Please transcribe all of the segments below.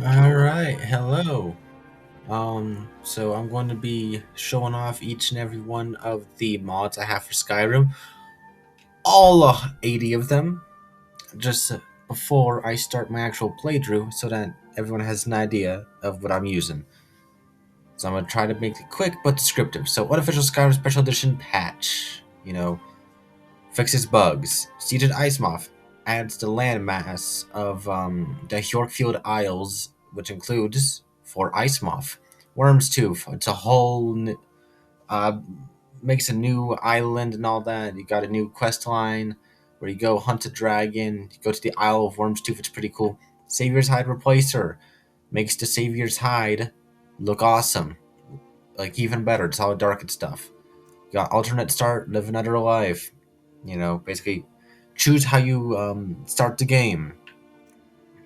All right, hello. So I'm going to be showing off each and every one of the mods I have for Skyrim, all 80 of them, just before I start my actual playthrough, so that everyone has an idea of what I'm using. So I'm gonna try to make it quick but descriptive. So, unofficial Skyrim Special Edition patch, fixes bugs. Sieged Ice Moth adds the landmass of the Yorkfield Isles, which includes for Ice Moth. Worm's Tooth. It's a uh, makes a new island and all that. You got a new quest line where you go hunt a dragon. You go to the Isle of Worm's Tooth. It's pretty cool. Savior's Hide Replacer makes the Savior's Hide look awesome, like even better. It's all dark and stuff. You got alternate start, live another life. Basically choose how you start the game.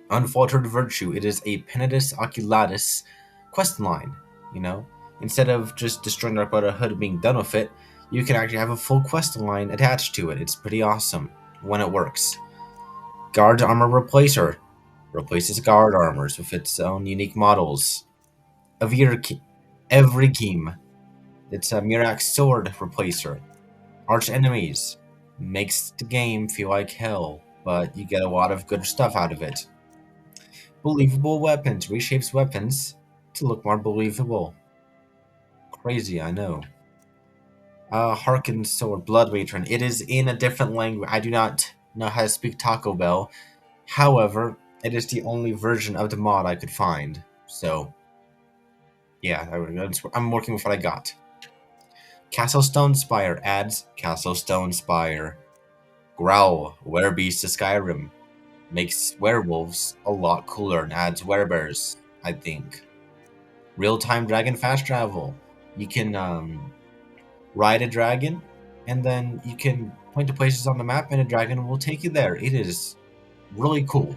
Unfaltered Virtue. It is a Penitus Oculatus quest line. You know, instead of just destroying Dark Brotherhood and being done with it, you can actually have a full quest line attached to it. It's pretty awesome when it works. Guard Armor Replacer replaces guard armors with its own unique models. Every game. It's a Mirax Sword Replacer. Arch enemies makes the game feel like hell, but you get a lot of good stuff out of it. Believable weapons reshapes weapons to look more believable. Crazy, I know. Harken Sword Blood Matron. It is in a different language. I do not know how to speak Taco Bell. However, it is the only version of the mod I could find. So, yeah, I'm working with what I got. Castle Stone Spire adds Castle Stone Spire. Growl, Werebeast to Skyrim. Makes werewolves a lot cooler and adds werebears, I think. Real-time dragon fast travel. You can ride a dragon, and then you can point to places on the map, and a dragon will take you there. It is really cool.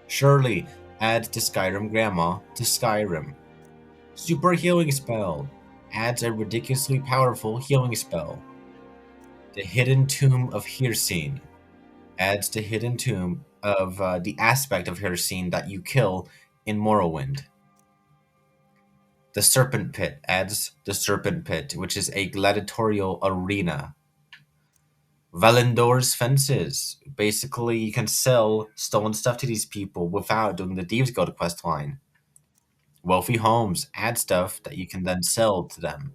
Surely adds to Skyrim Grandma to Skyrim. Super healing spell adds a ridiculously powerful healing spell. The Hidden Tomb of Hircine adds the hidden tomb of the aspect of Hircine that you kill in Morrowind. The Serpent Pit adds the Serpent Pit, which is a gladiatorial arena. Valendor's Fences. Basically, you can sell stolen stuff to these people without doing the Thieves Guild quest line. Wealthy Homes add stuff that you can then sell to them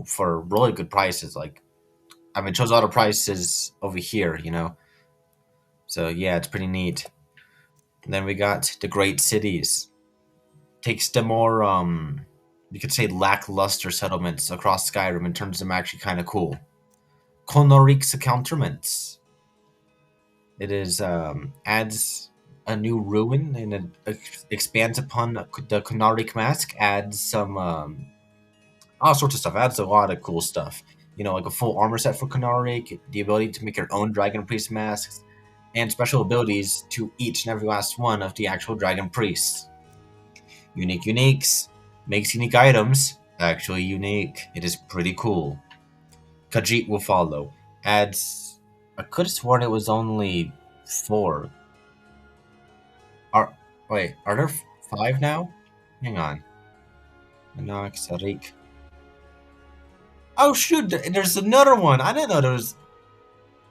for really good prices. It shows a lot of prices over here. So yeah, it's pretty neat. And then we got the Great Cities. Takes the more you could say lackluster settlements across Skyrim and turns them actually kind of cool. Konnorik's Accoutrements. It is adds a new ruin and it expands upon the Konnorik mask. Adds some all sorts of stuff. Adds a lot of cool stuff. Like a full armor set for Konnorik, the ability to make your own Dragon Priest masks, and special abilities to each and every last one of the actual Dragon Priests. Unique uniques makes unique items actually unique. It is pretty cool. Khajiit will follow. Adds. I could have sworn it was only 4. Are wait? Are there 5 now? Hang on. Anak Sarik. Oh shoot! There's another one. I didn't know there was.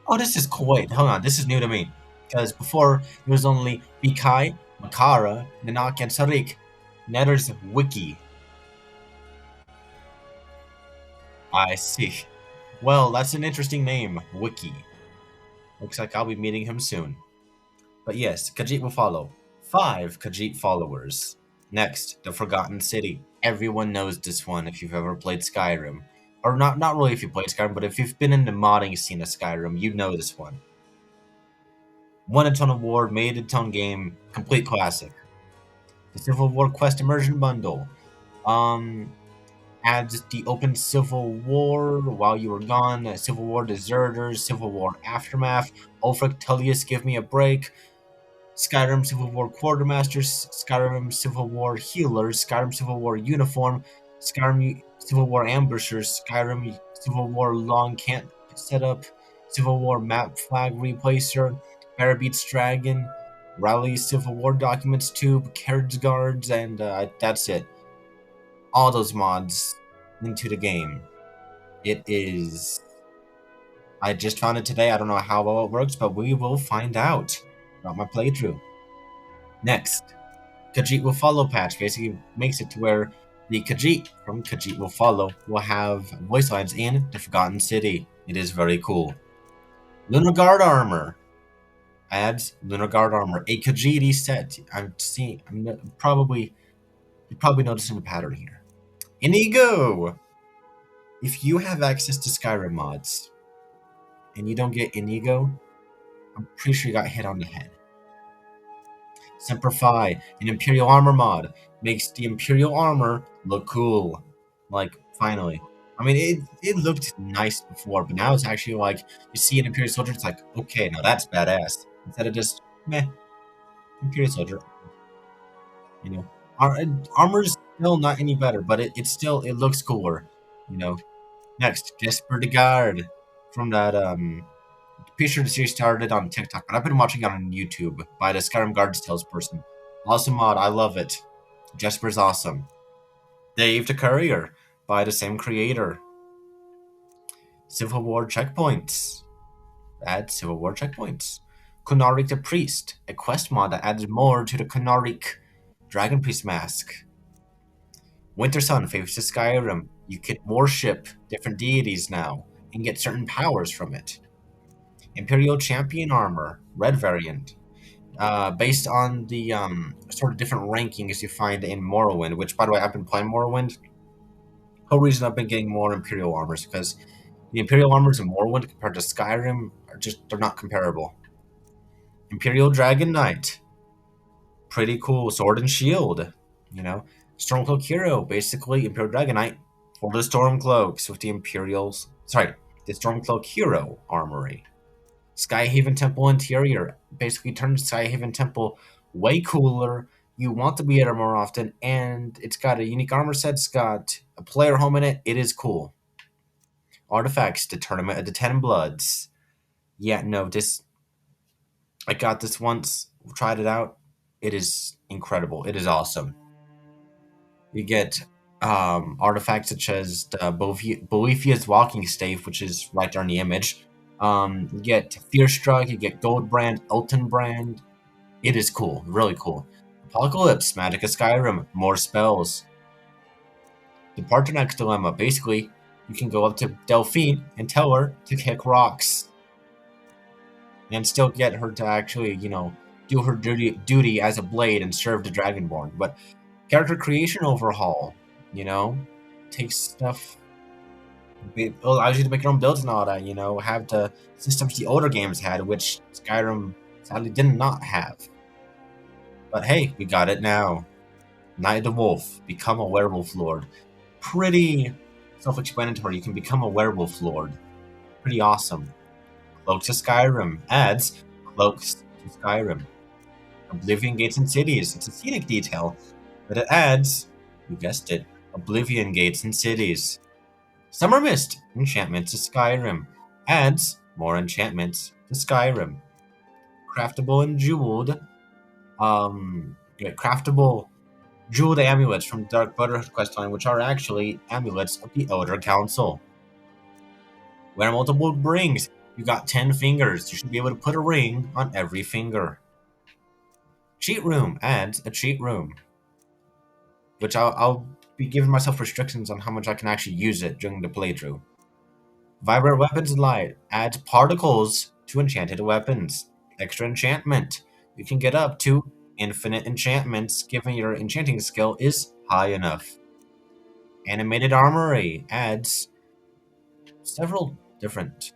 Oh, this is cool. Wait, hold on. This is new to me. Because before it was only Bikai, Makara, Nanak, and Sarik. Now there's Wiki. I see. Well, that's an interesting name, Wiki. Looks like I'll be meeting him soon. But yes, Khajiit will follow. 5 Khajiit followers. Next, the Forgotten City. Everyone knows this one if you've ever played Skyrim. Or not really if you played Skyrim, but if you've been in the modding scene of Skyrim, you know this one. Won a ton award, made a ton game, complete classic. The Civil War Quest Immersion Bundle. Adds the Open Civil War while you were gone, Civil War Deserters, Civil War Aftermath, Ulfric Tullius Give Me a Break, Skyrim Civil War Quartermasters, Skyrim Civil War Healers, Skyrim Civil War Uniform, Skyrim Civil War Ambushers, Skyrim Civil War Long Camp Setup, Civil War Map Flag Replacer, Bear Beats Dragon, Rally Civil War documents, tube, carriage guards, and that's it. All those mods into the game. It is. I just found it today. I don't know how well it works, but we will find out about my playthrough. Next, Khajiit Will Follow patch basically makes it to where the Khajiit from Khajiit Will Follow will have voice lines in the Forgotten City. It is very cool. Lunar Guard armor adds Lunar Guard armor, a Khajiit set. You're probably noticing a pattern here. Inigo. If you have access to Skyrim mods and you don't get Inigo, I'm pretty sure you got hit on the head. Semper Fi, an Imperial armor mod, makes the Imperial armor look cool. Like, finally. I mean, it looked nice before, but now it's actually like, you see an Imperial soldier, it's like, okay, now that's badass. Instead of just, meh, Imperial soldier. You know, armor's still not any better, but it looks cooler. You know. Next, Jesper the Guard from that pretty sure the series started on TikTok, but I've been watching it on YouTube by the Skyrim Guards Tales person. Awesome mod, I love it. Jesper's awesome. Dave the Courier by the same creator. Civil War checkpoints. Add Civil War checkpoints. Kunarik the Priest, a quest mod that adds more to the Kunarik Dragon Priest mask. Winter Sun favors the Skyrim. You can worship different deities now and get certain powers from it. Imperial Champion armor, red variant, based on the sort of different rankings you find in Morrowind. Which, by the way, I've been playing Morrowind. The whole reason I've been getting more Imperial armors because the Imperial armors in Morrowind compared to Skyrim they're not comparable. Imperial Dragon Knight, pretty cool sword and shield. You know, Stormcloak Hero, basically Imperial Dragon Knight for the Stormcloaks with the the Stormcloak Hero armory. Skyhaven Temple interior basically turns Skyhaven Temple way cooler. You want to be there more often, and it's got a unique armor set. It's got a player home in it. It is cool. Artifacts, the Tournament of the Ten Bloods. Yeah, no, I got this once, tried it out. It is incredible. It is awesome. You get artifacts such as the Boethia's Walking Staff, which is right there in the image. You get Fearstruck, you get Goldbrand, Eltonbrand. It is cool, really cool. Apocalypse, Magic of Skyrim, more spells. The Parthenax Dilemma, basically, you can go up to Delphine and tell her to kick rocks. And still get her to actually, do her duty as a blade and serve the Dragonborn. But character creation overhaul, takes stuff. It allows you to make your own builds and all that, have the systems the older games had, which Skyrim sadly did not have. But hey, we got it now. Night of the Wolf, become a werewolf lord. Pretty self-explanatory, you can become a werewolf lord. Pretty awesome. Cloaks of Skyrim adds Cloaks to Skyrim. Oblivion Gates and Cities, it's a scenic detail, but it adds, you guessed it, Oblivion Gates and Cities. Summer Mist, enchantments to Skyrim, adds more enchantments to Skyrim. Craftable and jeweled, craftable jeweled amulets from Dark Brotherhood questline, which are actually amulets of the Elder Council. Wear multiple rings. You got 10 fingers. You should be able to put a ring on every finger. Cheat room adds a cheat room, which I'll be giving myself restrictions on how much I can actually use it during the playthrough. Vibrant Weapons Light adds particles to enchanted weapons. Extra enchantment. You can get up to infinite enchantments given your enchanting skill is high enough. Animated Armory adds several different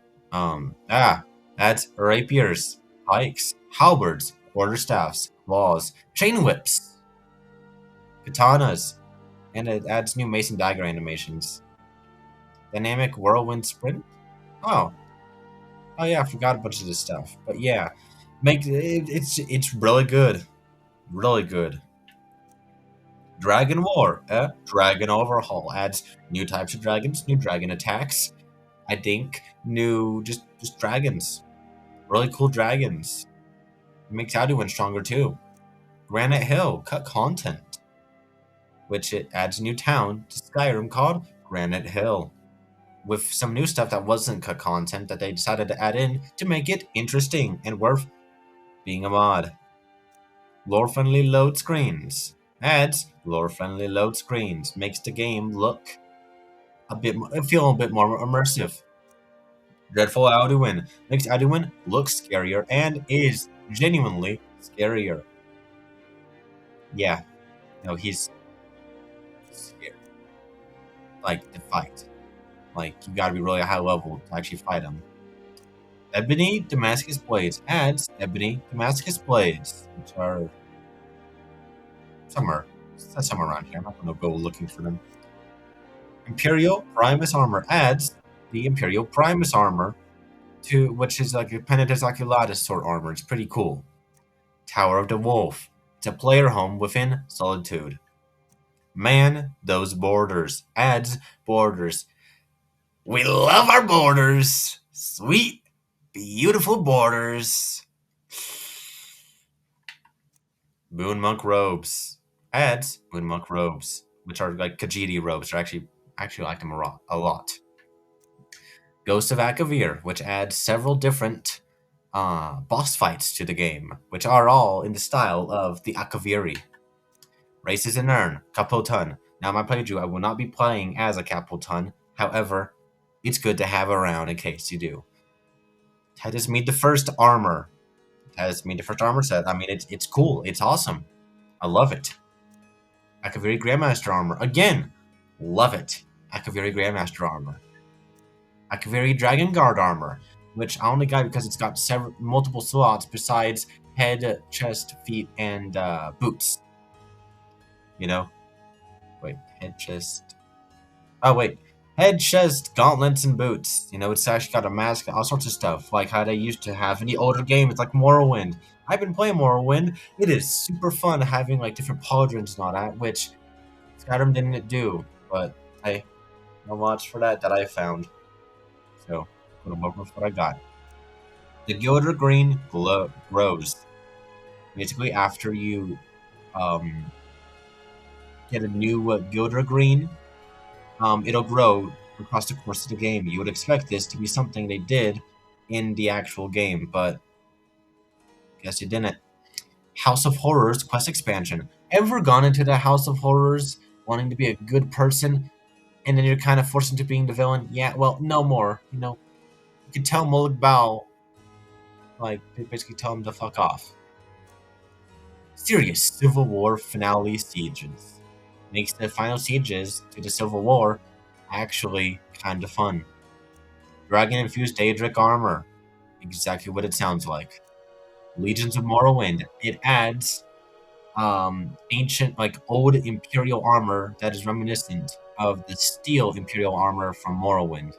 adds rapiers, pikes, halberds, quarterstaffs, claws, chain whips, katanas, and it adds new mason dagger animations. Dynamic whirlwind sprint. Oh yeah, I forgot a bunch of this stuff. But yeah, it's really good. Really good. Dragon War, Dragon Overhaul adds new types of dragons, new dragon attacks. I think new just dragons. Really cool dragons. It makes Alduin stronger too. Granite Hill, cut content, which it adds a new town to Skyrim called Granite Hill, with some new stuff that wasn't cut content that they decided to add in to make it interesting and worth being a mod. Lore-friendly load screens. Adds lore-friendly load screens. Makes the game look feel a bit more immersive. Dreadful Alduin. Makes Alduin look scarier and is genuinely scarier. Yeah, no, he's scared. Like, to fight. Like, you gotta be really high level to actually fight him. Ebony Damascus Blades adds Ebony Damascus Blades, which are somewhere around here. I'm not gonna go looking for them. Imperial Primus Armor adds the Imperial Primus Armor, to which is like a Penitus Oculatus sword armor. It's pretty cool. Tower of the Wolf. It's a player home within Solitude. Man, those borders. Adds borders. We love our borders. Sweet, beautiful borders. Moon Monk Robes. Adds Moon Monk Robes, which are like Khajiit robes. I actually like them a lot. Ghost of Akavir, which adds several different boss fights to the game, which are all in the style of the Akaviri. Races in Urn, Capoton. Now, in my playthrough, I will not be playing as a Capoton. However, it's good to have around in case you do. Titus Mead the First Armor. Titus Mead the First Armor set. I mean, it's cool. It's awesome. I love it. Akaviri Grandmaster Armor. Again, love it. Akaviri Grandmaster Armor. Akaviri Dragon Guard Armor, which I only got because it's got multiple slots besides head, chest, feet, and boots. You know? Wait, head, chest... Oh, wait. Head, chest, gauntlets, and boots. You know, it's actually got a mask, all sorts of stuff, like how they used to have in the older games, like Morrowind. I've been playing Morrowind. It is super fun having, like, different pauldrons and all that, which Skyrim didn't do, but hey, no mods for that I found. So, put them over with what I got. The Gilder Green grows. Basically, after you get a new Gilder Green, it'll grow across the course of the game. You would expect this to be something they did in the actual game, but guess you didn't. House of Horrors quest expansion. Ever gone into the House of Horrors wanting to be a good person, and then you're kind of forced into being the villain? Yeah, well, no more. You know, you can tell Molag Bal, like, basically tell him to fuck off. Serious Civil War finale sieges. Makes the final sieges to the Civil War actually kind of fun. Dragon-infused Daedric armor. Exactly what it sounds like. Legions of Morrowind. It adds ancient, like, old Imperial armor that is reminiscent of the steel Imperial armor from Morrowind.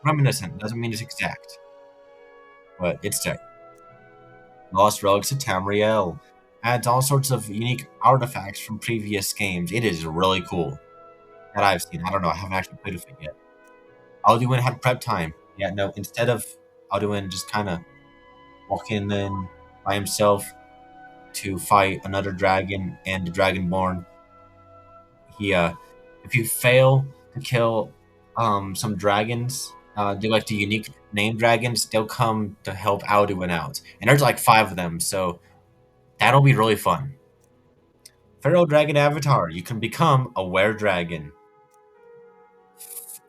Reminiscent doesn't mean it's exact, but it's there. Lost Relics of Tamriel. Adds all sorts of unique artifacts from previous games. It is really cool. That I've seen. I don't know. I haven't actually played with it yet. Alduin had prep time. Yeah, no. Instead of Alduin just kind of walking in by himself to fight another dragon and the Dragonborn, he if you fail to kill some dragons, they're like the unique name dragons. They'll come to help Alduin out, and there's like 5 of them. So that'll be really fun. Pharaoh Dragon Avatar. You can become a were-dragon.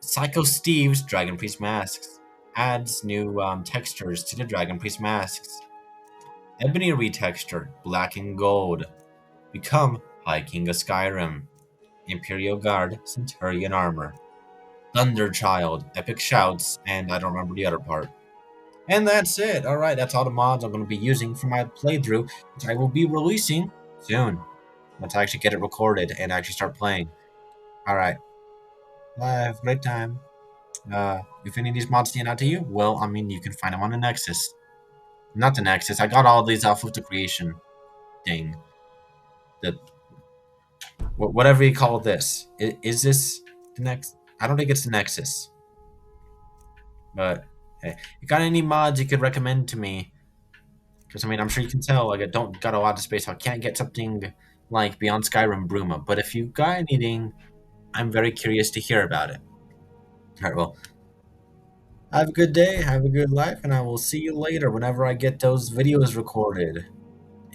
Psycho Steve's Dragon Priest Masks. Adds new textures to the Dragon Priest Masks. Ebony Retexture. Black and Gold. Become High King of Skyrim. Imperial Guard Centurion Armor. Thunderchild. Epic Shouts. And I don't remember the other part. And that's it. Alright, that's all the mods I'm going to be using for my playthrough, which I will be releasing soon. Once I actually get it recorded and actually start playing. Alright. Have a great time. If any of these mods stand out to you, well, I mean, you can find them on the Nexus. Not the Nexus. I got all these off of the creation thing. Whatever you call this. Is this the Nexus? I don't think it's the Nexus. But, hey, you got any mods you could recommend to me? Because, I mean, I'm sure you can tell, like, I don't got a lot of space, so I can't get something like Beyond Skyrim Bruma. But if you got anything, I'm very curious to hear about it. Alright, well, have a good day, have a good life, and I will see you later whenever I get those videos recorded.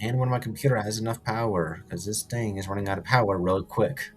And when my computer has enough power, because this thing is running out of power real quick.